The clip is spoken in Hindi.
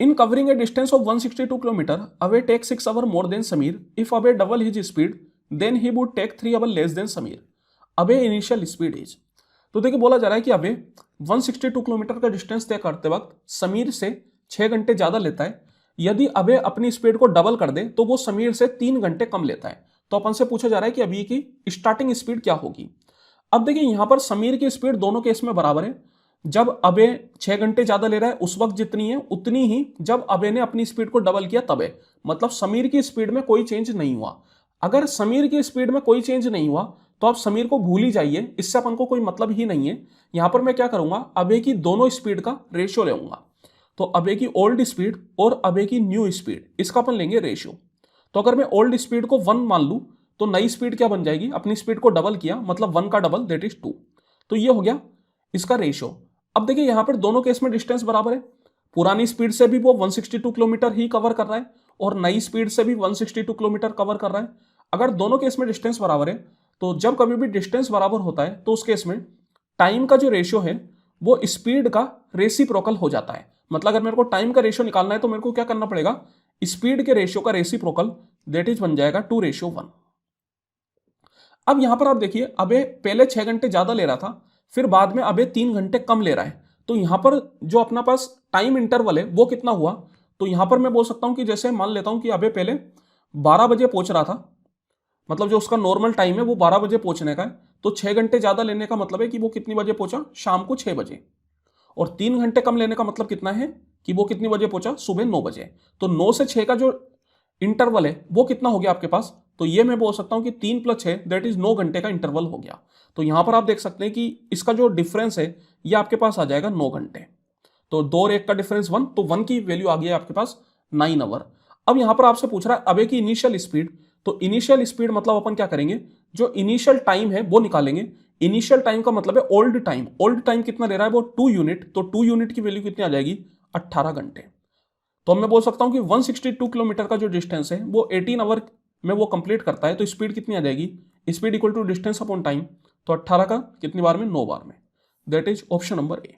In covering a distance of 162 kilometre Abhay take 6 hour more than Sameer, if Abhay double his speed then he would take 3 hour less than Sameer, Abhay initial speed is. तो देखिए बोला जा रहा है कि अवे 162 किलोमीटर का डिस्टेंस तय करते वक्त समीर से 6 घंटे ज्यादा लेता है, यदि अभय अपनी स्पीड को डबल कर दे तो वो समीर से 3 घंटे कम लेता है। तो अपन से पूछा जा रहा है कि अभी की स्टार्टिंग स्पीड क्या होगी। अब देखिए यहां पर समीर की स्पीड दोनों केस में बराबर है। जब अभय 6 घंटे ज्यादा ले रहा है उस वक्त जितनी है उतनी ही जब अभय ने अपनी स्पीड को डबल किया तब है, मतलब समीर की स्पीड में कोई चेंज नहीं हुआ। अगर समीर की स्पीड में कोई चेंज नहीं हुआ तो आप समीर को भूल ही जाइए, इससे अपन को कोई मतलब ही नहीं है। यहां पर मैं क्या करूंगा, अभय की दोनों स्पीड का रेशियो लेऊंगा। तो अभय की ओल्ड स्पीड और अभय की न्यू स्पीड, इसका अपन लेंगे रेशियो। तो अगर मैं ओल्ड स्पीड को 1 मान लूं तो नई स्पीड क्या बन जाएगी, अपनी स्पीड को डबल किया मतलब 1 का डबल दैट इज 2। तो ये हो गया इसका रेशियो। अब देखिए यहां पर दोनों केस में डिस्टेंस बराबर है। पुरानी स्पीड से भी वो 162 किलोमीटर ही कवर कर रहा है और नई स्पीड से भी 162 किलोमीटर कवर कर रहा है। अगर दोनों केस में डिस्टेंस बराबर है तो जब कभी भी डिस्टेंस बराबर होता है तो उस केस में टाइम का जो रेशियो है वो स्पीड का रेसिप्रोकल हो जाता है। मतलब अगर मेरे को टाइम का रेशियो निकालना है तो मेरे को क्या करना पड़ेगा, स्पीड के रेशियो का रेसिप्रोकल दैट इज बन जाएगा 2:1। अब यहां पर आप देखिए अबे पहले 6 घंटे ज्यादा ले रहा था, फिर बाद में अबे 3 घंटे कम ले रहा है। तो यहां पर जो अपना पास टाइम इंटरवल है वो कितना हुआ, तो यहां पर मैं बोल सकता हूं कि जैसे मान लेता हूं कि अबे पहले 12 बजे पहुंच रहा था, मतलब जो उसका नॉर्मल टाइम है वो 12 बजे पहुंचने का है। तो 6 घंटे ज्यादा लेने का मतलब है कि वो कितनी बजे पहुंचा, शाम को 6 बजे। और 3 घंटे कम लेने का मतलब कितना है कि वो कितनी बजे पहुंचा, सुबह 9 बजे। तो 9 से 6 का जो इंटरवल है वो कितना हो गया आपके पास, तो ये मैं बोल सकता हूं कि 3 + 6 दैट इज 9 घंटे का इंटरवल हो गया। तो यहां पर आप देख सकते हैं कि इसका जो डिफरेंस है ये आपके पास आ जाएगा 9 घंटे। तो 2 और 1 का डिफरेंस 1, तो 1 की वैल्यू आ गई है आपके पास 9 आवर। अब यहां पर आपसे पूछ रहा है अबे की इनिशियल स्पीड, तो इनिशियल स्पीड मतलब अपन क्या करेंगे, जो इनिशियल टाइम है वो निकालेंगे। इनिशियल टाइम का मतलब है ओल्ड टाइम। ओल्ड टाइम कितना ले रहा है वो 2 यूनिट, तो 2 यूनिट की वैल्यू कितनी आ जाएगी, 18 घंटे। तो मैं बोल सकता हूं कि 162 किलोमीटर का जो डिस्टेंस है वो 18 आवर में वो कंप्लीट करता है। तो स्पीड कितनी आ जाएगी, speed equal to distance upon time, तो 18 का कितनी बार में, 9 बार में। That is option number A.